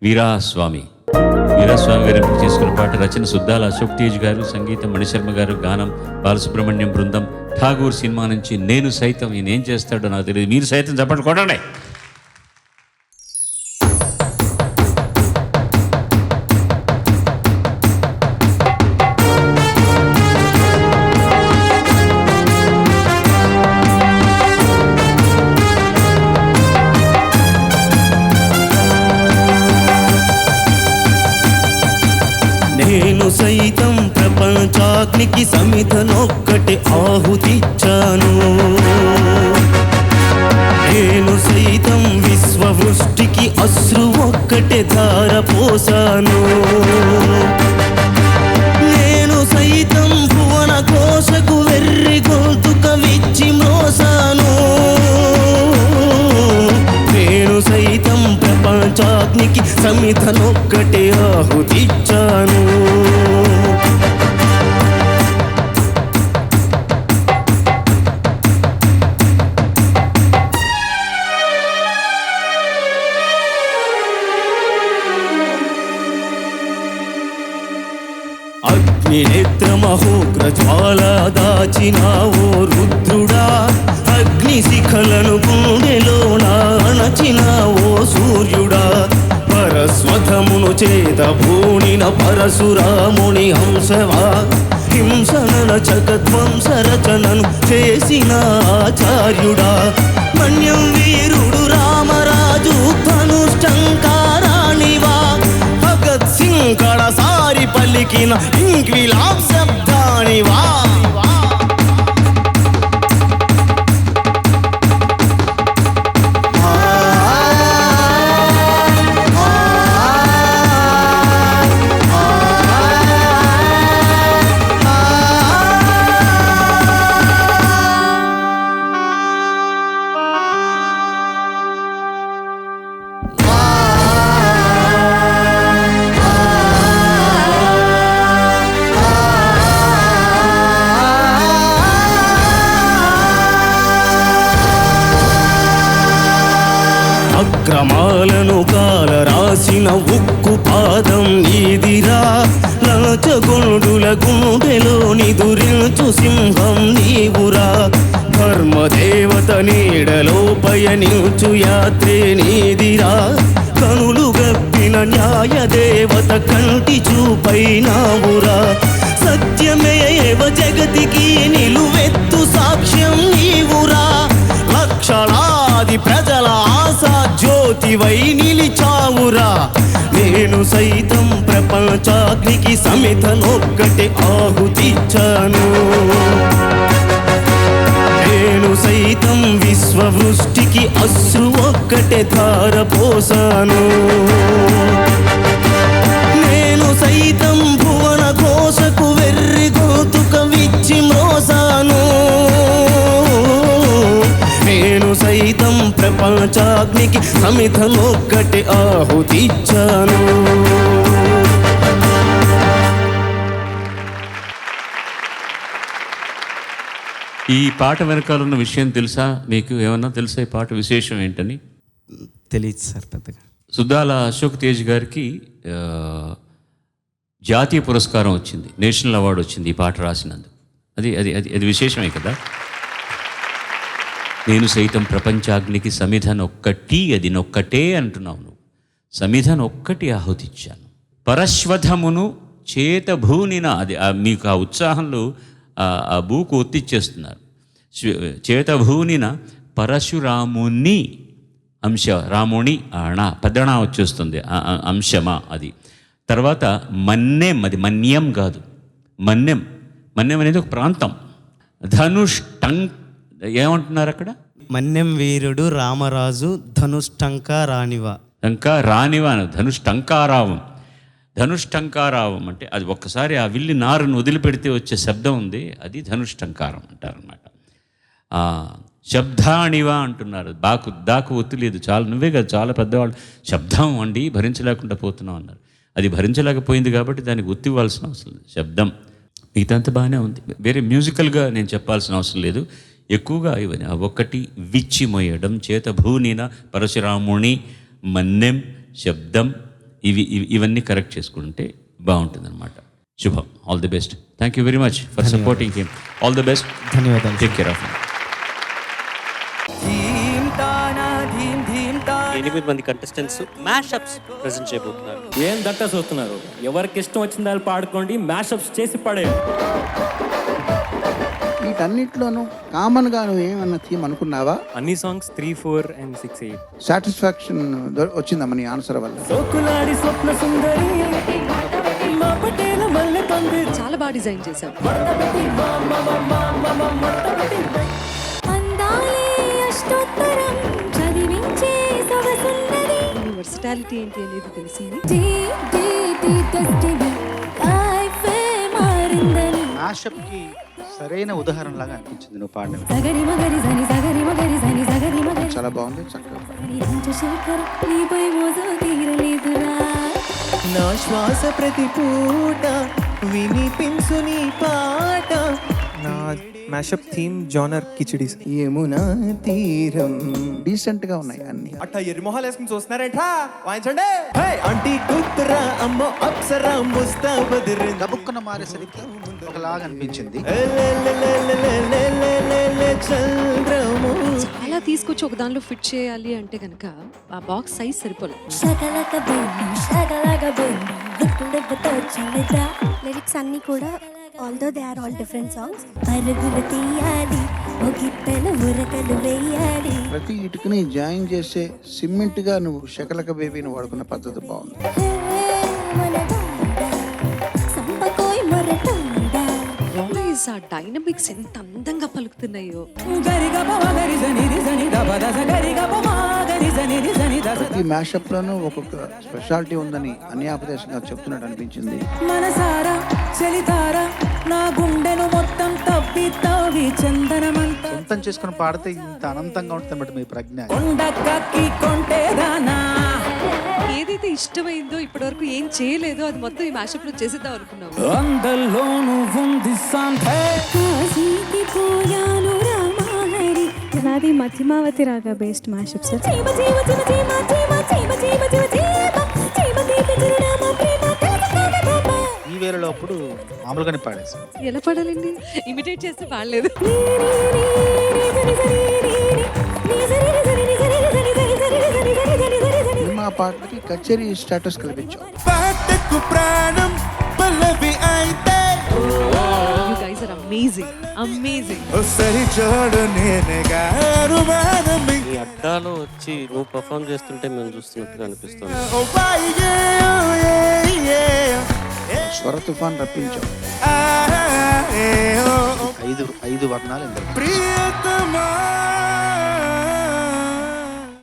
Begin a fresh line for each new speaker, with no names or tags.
వీరాస్వామి గారు ఎంపిక చేసుకున్న పాట రచన సుద్దాల అశోక్ తేజ్ గారు, సంగీతం మణిశర్మ గారు, గానం బాలసుబ్రహ్మణ్యం బృందం. ఠాగూర్ సినిమా నుంచి నేను సైతం ఈయన ఏం చేస్తాడో నాకు తెలియదు, మీరు సైతం చెప్పండి కొట్టండి.
నేను సైతం ప్రపంచాగ్నికి సమిధనొక్కటి ఆహుతిచ్చాను. నేను సైతం విశ్వవృష్టికి అశ్రు ఒక్కటే ధారపోసాను. నేను సైతం భువన కోశకు వెర్రి గొంతుక విచ్చి మోసాను. నేను సైతం ప్రపంచాగ్నికి సమిధనొక్కటే ఆహుతిచ్చాను. అగ్నినేత్రమహోగ్ర జ్వాల దాచినావో రుద్రుడా, అగ్ని శిఖలను గుండెలోన అణచినావో సూర్యుడా. పరస్వధమును చేత భూణిన పరశురాముని హంసవా, హింసనన జగద్వంసరచనను చేసిన ఆచార్యుడా. మన్యం వీరుడు రామరాజు ధనుష్టంకారాణివా, భగత్ సింగ్ కడసారి పలికిన ఇంక్విలాబ్ శబ్దానివా. అక్రమాలను కాల రాసిన ఉక్కు పాదం నీదిరా, లచగొండుల గుండెలోని దురించు సింహం నీవురా. ధర్మదేవత నీడలో పయనించు యాత్రే నీదిరా, కనులు గప్పిన న్యాయ దేవత కంటి చూపైనావురా. సత్యమేవ జగతికి నిలువెత్తు సాక్ష్యం నీవురా, లక్షలాది ప్రజల ఆశా జ్యోతివై నిలిచావురా. నేను సైతం ప్రపంచాగ్నికి సమిధనొక్కటి ఆహుతిచ్చాను. నేను సైతం విశ్వవృష్టికి అశ్రు ఒక్కటే ధారపోసాను. నేను సైతం భువన కోశకు వెర్రి గొంతుక విచ్చి మోసాను. నేను సైతం ప్రపంచాగ్నికి సమిధనొక్కటి ఆహుతిచ్చాను.
ఈ పాట వెనకాల ఉన్న విషయం తెలుసా మీకు? ఏమన్నా తెలుసా ఈ పాట విశేషం ఏంటని?
తెలియదు సార్ పెద్దగా.
సుద్దాల అశోక్ తేజ్ గారికి జాతీయ పురస్కారం వచ్చింది, నేషనల్ అవార్డు వచ్చింది ఈ పాట రాసినందుకు. అది అది అది అది విశేషమే కదా. నేను సైతం ప్రపంచాగ్నికి సమిధనొక్కటి, అది నొక్కటే అంటున్నావు నువ్వు. సమిధనొక్కటి ఆహుతిచ్చాను. పరశ్వధమును చేతభూనిన, అది మీకు ఆ ఉత్సాహంలో ఆ భూకు ఒత్తిచ్చేస్తున్నారు. చేతభూనిన పరశురాముని అంశ, రాముని అణ పెద్దణ వచ్చేస్తుంది అంశమా అది. తర్వాత మన్యం, అది మన్యం కాదు, మన్యం. మన్యం అనేది ఒక ప్రాంతం. ధనుష్టంక్ ఏమంటున్నారు అక్కడ?
మన్యం వీరుడు రామరాజు ధనుష్టంకా రానివా.
టంకా రానివా, ధనుష్టంకారావం. ధనుష్టంకారావం అంటే అది ఒక్కసారి ఆ విల్లి నారును వదిలిపెడితే వచ్చే శబ్దం ఉంది, అది ధనుష్టంకారం అంటారనమాట. శబ్దాణివా అంటున్నారు. దాకు ఒత్తి లేదు, చాలా నువ్వే కదా చాలా పెద్దవాళ్ళు శబ్దం అండి భరించలేకుండా పోతున్నావు అన్నారు. అది భరించలేకపోయింది కాబట్టి దానికి ఒత్తి ఇవ్వాల్సిన అవసరం లేదు. శబ్దం మిగతాంత బాగానే ఉంది. వేరే మ్యూజికల్గా నేను చెప్పాల్సిన అవసరం లేదు. ఎక్కువగా ఇవన్నీ ఒకటి విచ్చి మొయ్యడం, చేత భూనిన పరశురాముని, మన్నెం, శబ్దం, ఇవన్నీ కరెక్ట్ చేసుకుంటే బాగుంటుంది అనమాట. శుభం. All the best. Thank you very much for supporting him. All the best.
ధన్యవాదాలు.
Take care of him.
8 మంది కంటెస్టెంట్స్ మ్యాషప్స్ ప్రెజెంట్ చేయబోతున్నారు.
ఏం దట్టా చూస్తున్నారు? ఎవరికి ఇష్టం వచ్చిన వాళ్ళు పాడుకోండి, మ్యాషప్స్ చేసి పడేయండి.
వీటన్నిటిలోనూ కామన్ గా నువ్వు ఏమన్నా థీమ్ అనుకున్నావా?
అన్ని సాంగ్స్ 3, 4 and 6, 8.
సాటిస్ఫాక్షన్ వచ్చిందమ్మా నీ ఆన్సర్ వల్ల?
సోకులాడి స్వప్న సుందరి మా పటేల మల్లె పందిరి.
చాలా బాగా డిజైన్ చేశాం. వర్సిటాలిటీ ఏంటి అనేది తెలిసింది.
మ్యాషప్ కి సరైన ఉదాహరణ లాగా అనిపించింది నువ్వు పాడిన.
చాలా బాగుంది, చక్కగా.
నా శ్వాస ప్రతి పూట వినిపించు నీ పాట.
నా మ్యాషప్ థీమ్ జానర్ కిచిడీస్.
యమునా తీరం డీసెంట్ గా ఉన్నాయి అన్ని.
అట్టా ఎర్రి మొహాలు వేసుకుని చూస్తున్నారేంట్రా? వాయించండి. ఆంటీ కూతురా అమ్మో అప్సరా ముస్తాబదిర్.
గబుక్కున మారేసరికి ఒకలాగా అనిపించింది.
చాలా తీసుకొచ్చి ఒక దానిలో ఫిట్ చేయాలి అంటే కనుక ఆ బాక్స్ సైజ్ సరిపోలేదు.
లిరిక్స్ అన్ని కూడా although they are all different songs. పరుగులు తీయాలి, ఒగిట్టలు ఉరకలు వేయాలి.
ప్రతి ఇటుకని జాయిన్ చేసే సిమెంట్ గా నువ్వు శకలక బేబీని వాడుకున్న పద్ధతి బాగుంది.
వాయిస్ ఆ డైనమిక్స్ ఎంత అందంగా పలుకుతున్నాయో.
ప్రతి మ్యాషప్ లోనూ ఒక్కొక్క స్పెషాలిటీ ఉందని అన్యాపదేశంగా చెప్తున్నట్టు అనిపించింది.
మనసారా చలితారా నా గుండెను మొత్తం తవ్వి తవ్వి చందనమంతా
సొంతం చేసుకుని పాడితే ఇంత అనంతంగా ఉంటుంది అన్నమాట మీ ప్రజ్ఞ.
కొండకి కొంటేదానా.
ఏదైతే ఇష్టమైందో ఇప్పటివరకు ఏం చేయలేదో అది మొత్తం ఈ మ్యాషప్ లో చేసేద్దాం అనుకున్నాం.
అందల్లోనూ ఉంది సంతే.
నాది మధ్యమావతి రాగా బేస్డ్ మ్యాషప్ సార్.
ఈ వేళలో అప్పుడు మామూలుగానే పాడేసి
ఎలా పాడాలండి? ఇమిటేట్ చేస్తే పాడలేదు.
మా పాటకి కచేరీ status కల్పించాం.
You guys are amazing. Amazing.
ఈ అడ్డాలో వచ్చి నువ్వు పర్ఫామ్ చేస్తుంటే మేము చూస్తున్నట్టుగా అనిపిస్తుంది.
స్వర తుఫాన్ రప్పించాం.
5 వర్ణాలు ఇందులో.